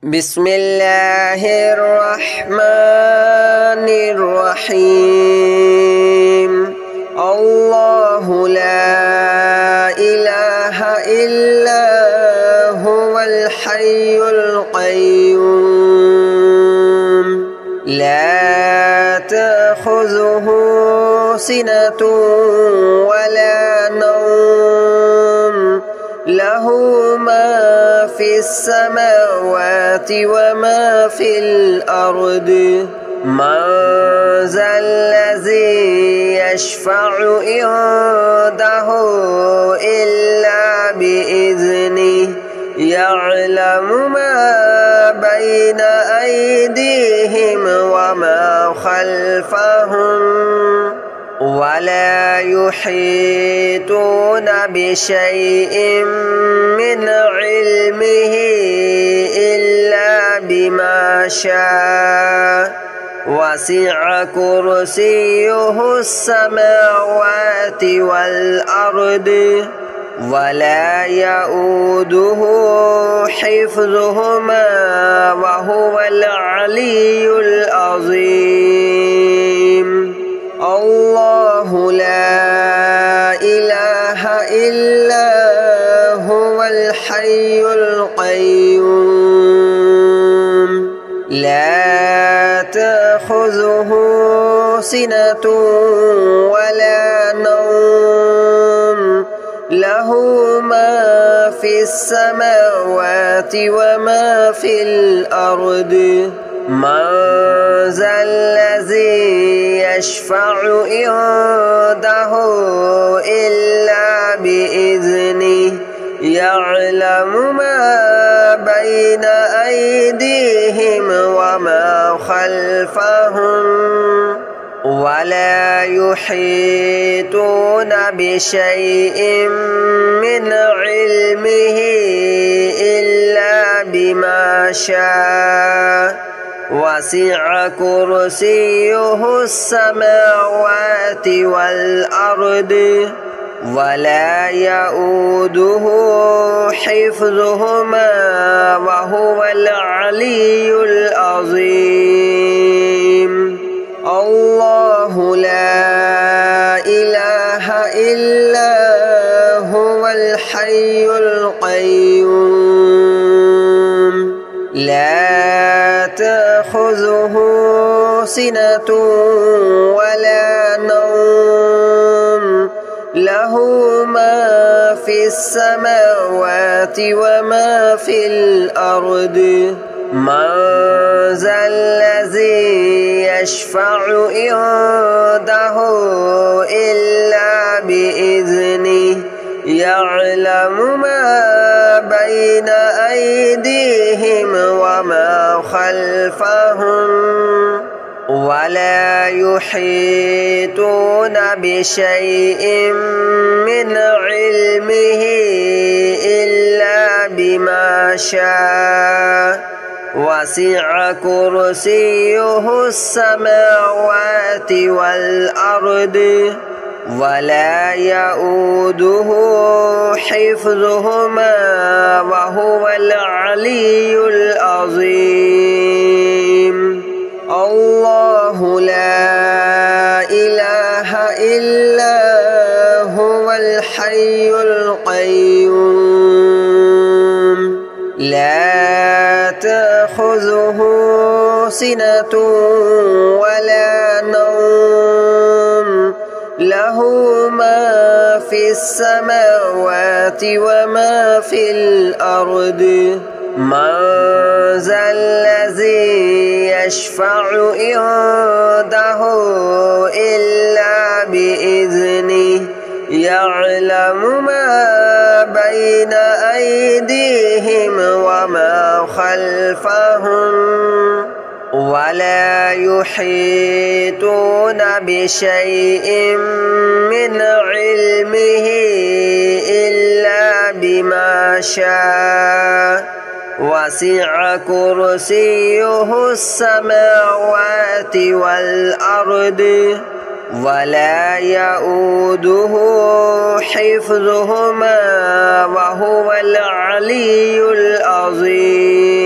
بسم الله الرحمن الرحيم الله لا إله إلا هو الحي القيوم لا تأخذه سنة ولا نوم له ما في السماوات وما في الأرض من ذا الذي يشفع عنده إلا بإذنه يعلم ما بين أيديهم وما خلفهم ولا يحيطون بشيء من علمه إلا بما شاء وسع كرسيه السماوات والأرض ولا يؤوده حفظهما وهو العلي العظيم الله لا إله إلا هو الحي القيوم لا تأخذه سنة ولا نوم له ما في السماوات وما في الأرض من ذا الذي يشفع عنده إلا بإذنه يعلم ما بين أيديهم وما خلفهم ولا يحيطون بشيء من علمه إلا بما شاء وسع كرسيه السماوات والأرض ولا يؤوده حفظهما وهو العلي العظيم الله لا إله إلا هو الحي القيوم لا تأخذه سنة ولا نوم له ما في السماوات وما في الأرض من ذا الذي يشفع عنده إلا بإذنه يعلم ما بين أيديهم وما خلفهم ولا يحيطون بشيء من علمه إلا بما شاء وسع كرسيه السماوات والأرض ولا يؤوده حفظهما وهو العلي العظيم الله لا إله إلا هو الحي القيوم لا تأخذه سنة ولا نوم له ما في السماوات وما في الأرض من ذا الذي يشفع عنده إلا بإذنه يعلم ما بين أيديهم وما خلفهم ولا يحيطون بشيء من علمه إلا بما شاء وسع كرسيه السماوات والأرض ولا يؤوده حفظهما وهو العلي العظيم.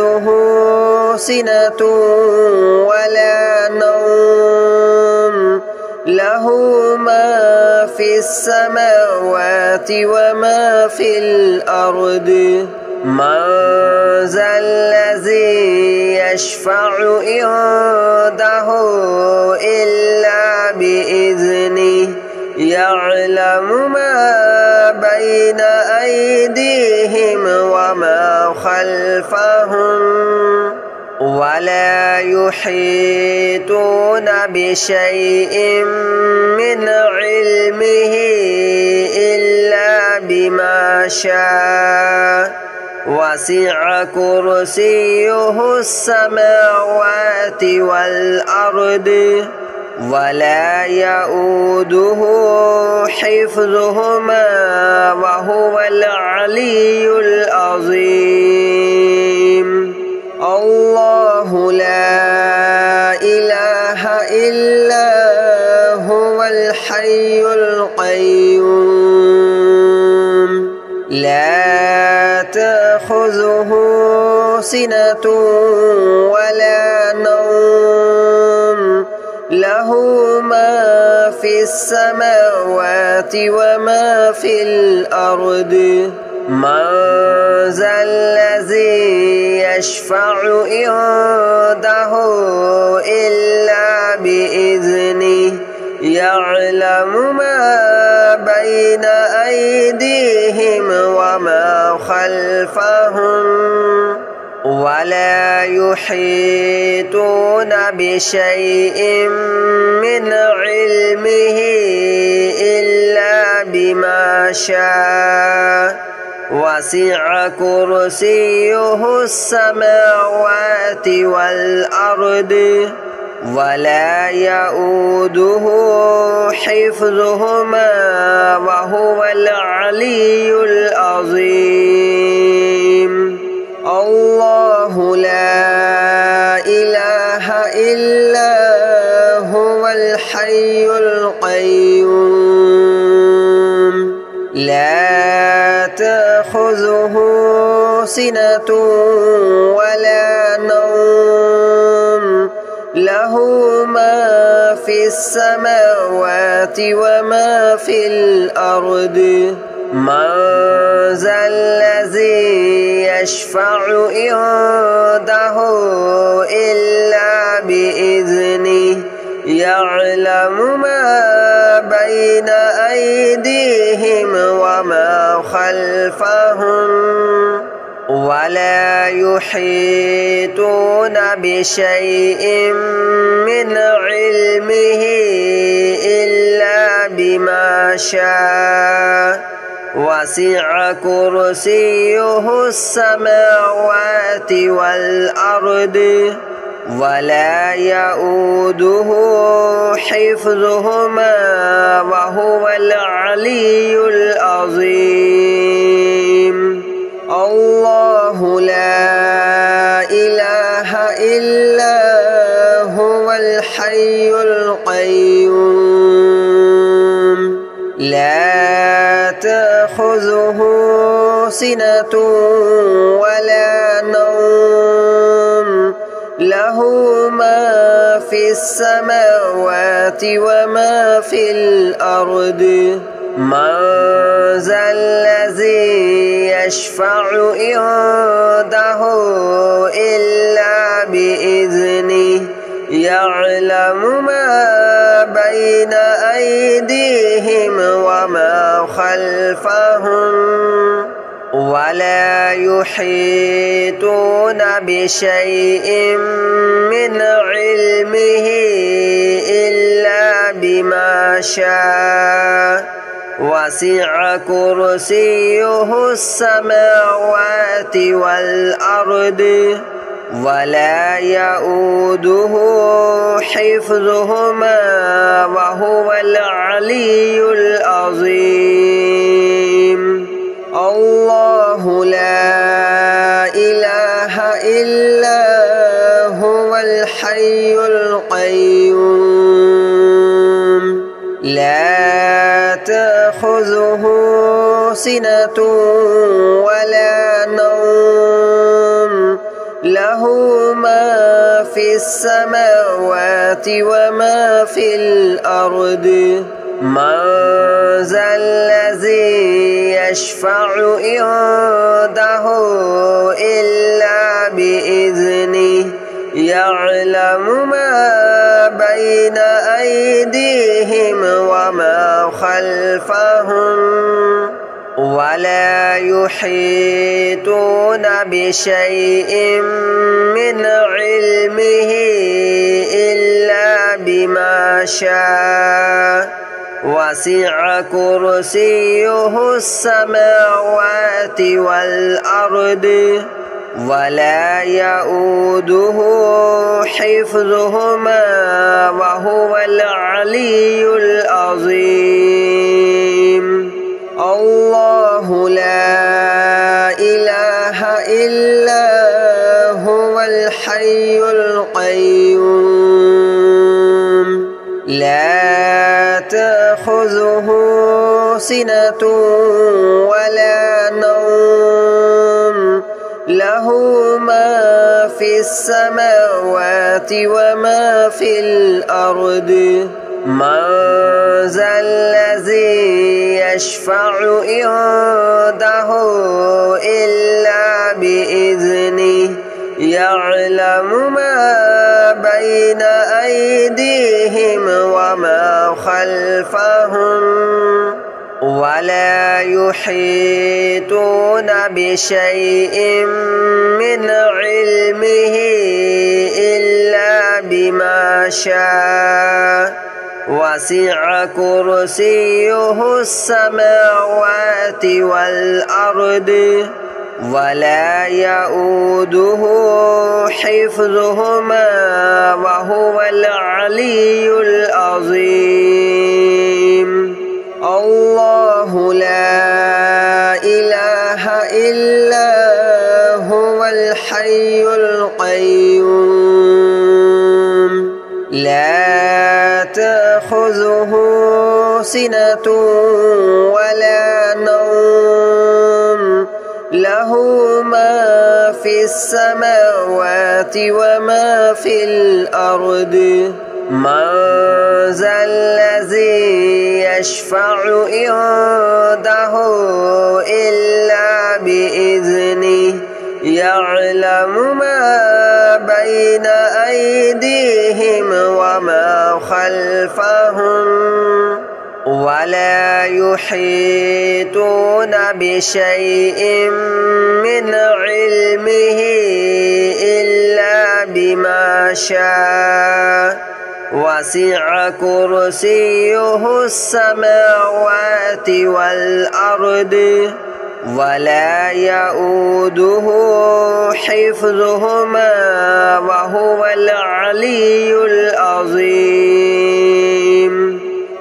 تأخذه سنة ولا نوم له ما في السماوات وما في الأرض من ذا الذي يشفع عنده إلا بإذنه يعلم ما بين أيديهم وما خلفهم ولا يحيطون بشيء من علمه إلا بما شاء وسع كرسيه السماوات والأرض ولا يؤوده حفظهما وهو العلي العظيم الله لا إله إلا هو الحي القيوم لا تأخذه سنة ولا نوم له ما في السماوات وما في الأرض من ذا الذي يشفع عنده إلا بإذنه يعلم ما بين أيديهم وما خلفهم ولا يحيطون بشيء من علمه إلا بما شاء وسع كرسيه السماوات والأرض ولا يؤوده حفظهما وهو العلي العظيم الله لا إله إلا هو الحي القيوم لا تأخذه سنة ولا نوم له ما في السماوات وما في الأرض من ذا الذي يشفع عنده إلا بإذنه يعلم ما بين أيديهم وما خلفهم ولا يحيطون بشيء من علمه إلا بما شاء وسع كرسيه السماوات والأرض ولا يؤوده حفظهما وهو العلي العظيم الله لا إله إلا هو الحي القيوم لا تأخذه سنة ولا نوم له ما في السماوات وما في الأرض من ذا الذي يشفع عنده إلا بإذنه يعلم ما بين أيديهم وما خلفهم ولا يحيطون بشيء من علمه إلا بما شاء وسع كرسيه السماوات والأرض ولا يؤوده حفظهما وهو العلي العظيم الله لا إله إلا هو الحي القيوم لا تأخذه سنة ولا نوم له له ما في السماوات وما في الأرض من ذا الذي يشفع عنده إلا بإذنه يعلم ما بين أيديهم وما خلفهم ولا يحيطون بشيء من علمه إلا بما شاء وسع كرسيه السماوات والأرض ولا يؤوده حفظهما وهو العلي العظيم الله لا إله إلا هو الحي القيوم لا تأخذه سنة ولا نوم له ما في السماوات وما في الأرض من ذا الذي يشفع عنده إلا بإذنه يعلم ما بين أيديهم وما خلفهم ولا يحيطون بشيء من علمه إلا بما شاء وسع كرسيه السماوات والأرض ولا يؤوده حفظهما وهو العلي العظيم الله لا إله إلا هو الحي القيوم لا تأخذه سنة ولا نوم له ما في السماوات وما في الأرض من ذا الذي يشفع عنده إلا بإذنه يعلم ما بين أيديهم وما خلفهم ولا يحيطون بشيء من علمه إلا بما شاء وسع كرسيه السماوات والأرض ولا يؤوده حفظهما وهو العلي العظيم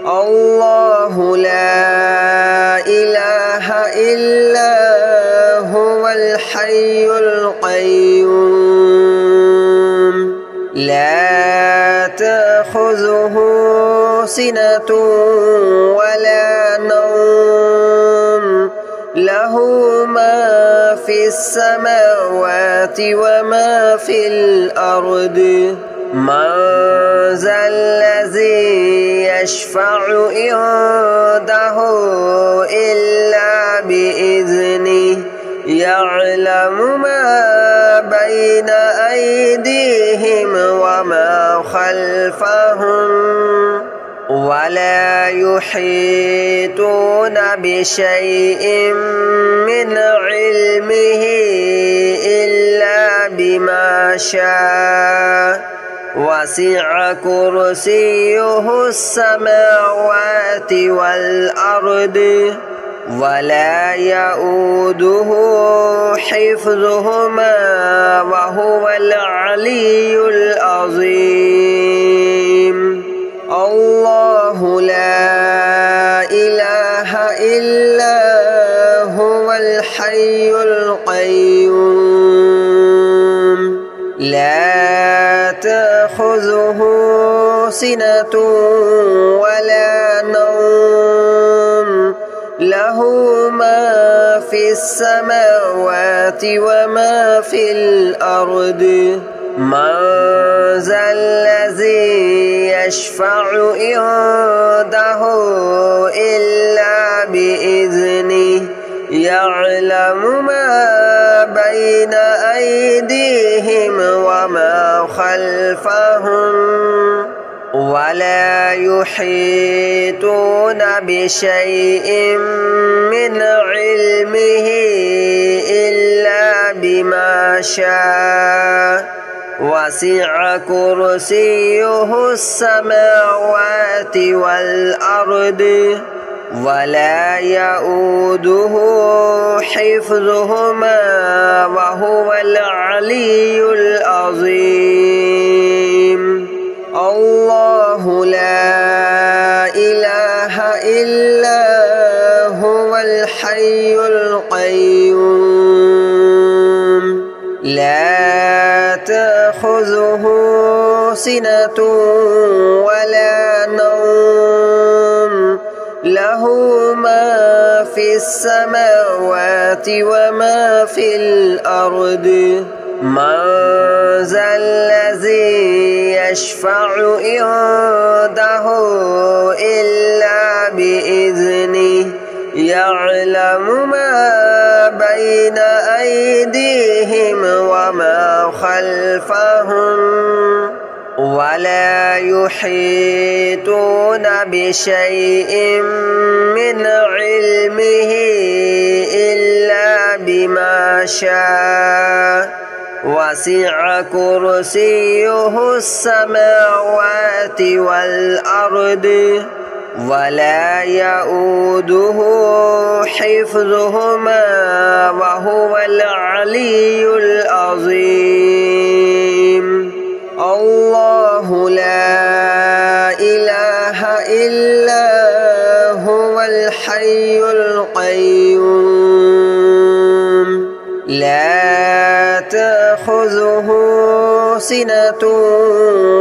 الله لا إله إلا هو الحي القيوم لا تأخذه سنة ولا نوم له ما في السماوات وما في الأرض من ذا الذي يشفع عنده إلا بإذنه يعلم ما بين أيديهم وما خلفهم ولا يحيطون بشيء من علمه إلا بما شاء وسع كرسيه السماوات والأرض ولا يؤوده حفظهما وهو العلي العظيم الله لا إله إلا هو الحي القيوم لا تأخذه سنة ولا نوم له ما في السماوات وما في الأرض من ذا الذي يشفع عنده إلا بإذنه يعلم ما بين أيديهم وما خلفهم ولا يحيطون بشيء من علمه إلا بما شاء وسع كرسيه السماوات والأرض ولا يؤوده حفظهما وهو العلي العظيم الله لا إله إلا هو الحي القيوم لا تأخذه سنة ولا نوم له ما في السماوات وما في الأرض من ذا الذي يشفع عنده إلا بإذنه يعلم ما بين أيديهم وما خلفهم ولا يحيطون بشيء من علمه إلا بما شاء وسع كرسيه السماوات والأرض ولا يؤوده حفظهما وهو العلي العظيم الله لا إله إلا هو الحي القيوم لا تأخذه سنة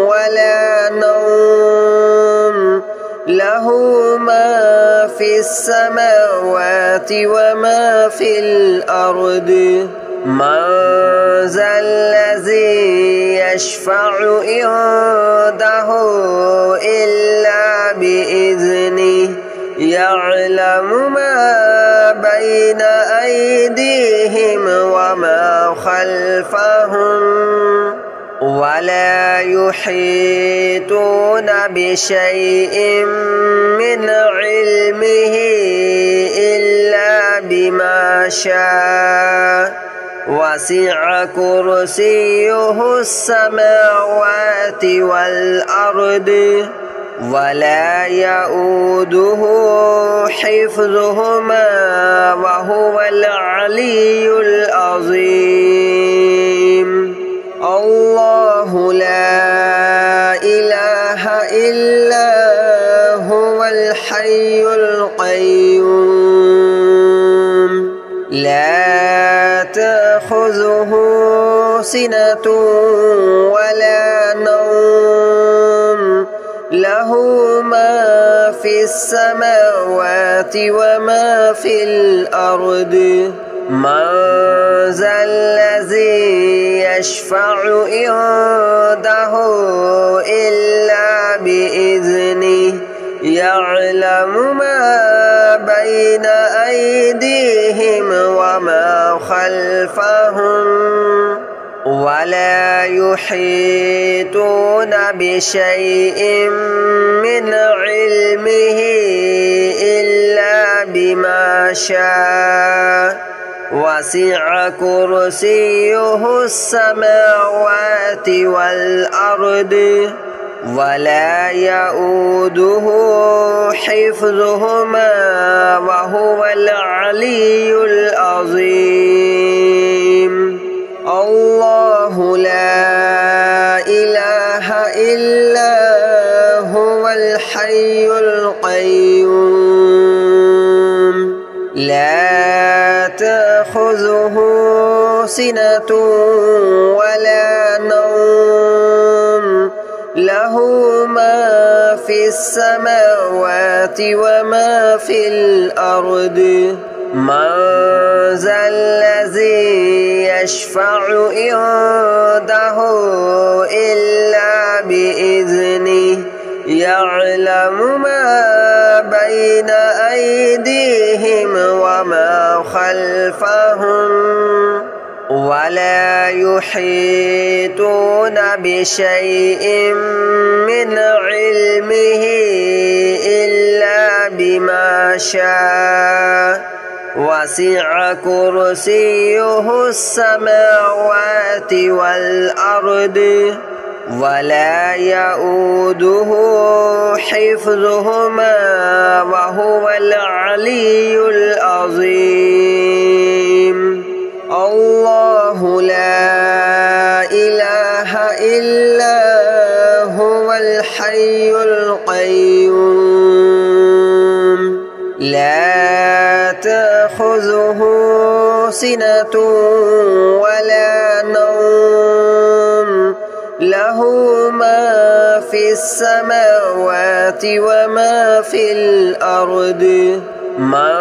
ولا نوم له ما في السماوات وما في الأرض من ذا الذي يشفع عنده إلا بإذنه يعلم ما بين أيديهم وما خلفهم ولا يحيطون بشيء من علمه إلا بما شاء وسع كرسيه السماوات والأرض ولا يؤوده حفظهما وهو العلي العظيم الله لا إله إلا هو الحي القيوم لا تأخذه سنة ولا نوم له ما في السماوات وما في الأرض من ذا الذي يشفع عنده إلا بإذنه يعلم ما بين أيديهم وما خلفهم ولا يحيطون بشيء من علمه إلا بما شاء وسع كرسيه السماوات والأرض ولا يؤوده حفظهما وهو العلي العظيم الله لا إله إلا هو الحي القيوم لا تأخذه سنة ولا نوم له ما في السماوات وما في الأرض من ذا الذي يشفع عنده إلا بإذنه يعلم ما بين أيديهم وما خلفهم ولا يحيطون بشيء من علمه إلا بما شاء وسع كرسيه السماوات والأرض ولا يؤوده حفظهما وهو العلي العظيم الله لا إله إلا هو الحي القيوم لا تأخذه سنة ولا نوم له ما في السماوات وما في الأرض من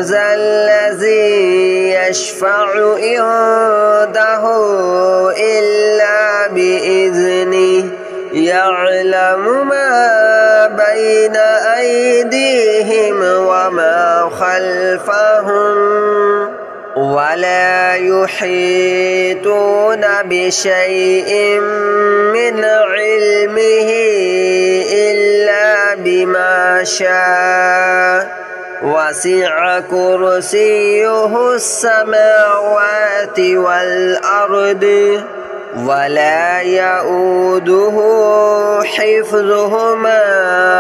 ذا الذي يشفع عنده إلا بإذنه يعلم ما بين أيديهم وما خلفهم ولا يحيطون بشيء من علمه إلا بما شاء وسع كرسيه السماوات والأرض ولا يؤوده حفظهما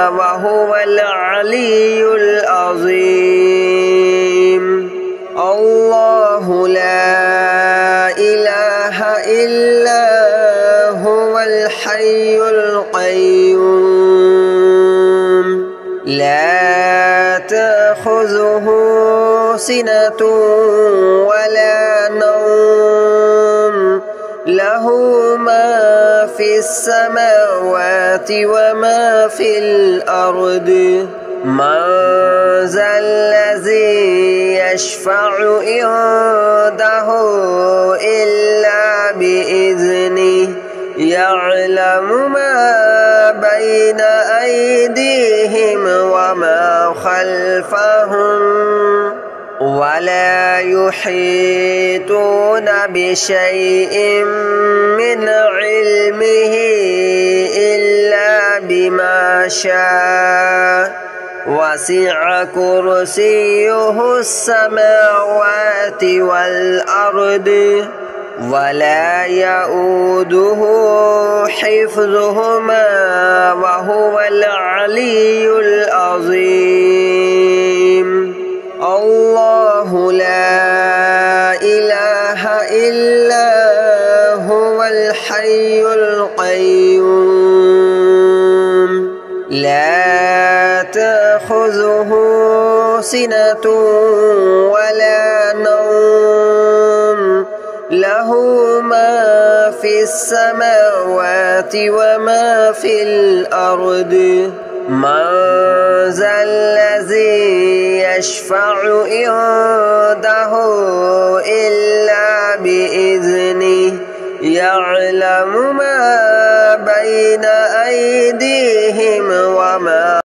وهو العلي العظيم الله لا إله إلا هو الحي القيوم لا تأخذه سنة ولا نوم له ما في السماوات وما في الأرض من ذا الذي يشفع عنده إلا بإذنه يعلم ما بين أيديهم وما خلفهم ولا يحيطون بشيء من علمه إلا بما شاء وسع كرسيه السماوات والأرض ولا يؤوده حفظهما وهو العلي العظيم الله لا إله إلا هو الحي القيوم لا تأخذه سنة ولا نوم له ما في السماوات وما في الأرض من ذا الذي يشفع عنده إلا بإذنه يعلم ما بين أيديهم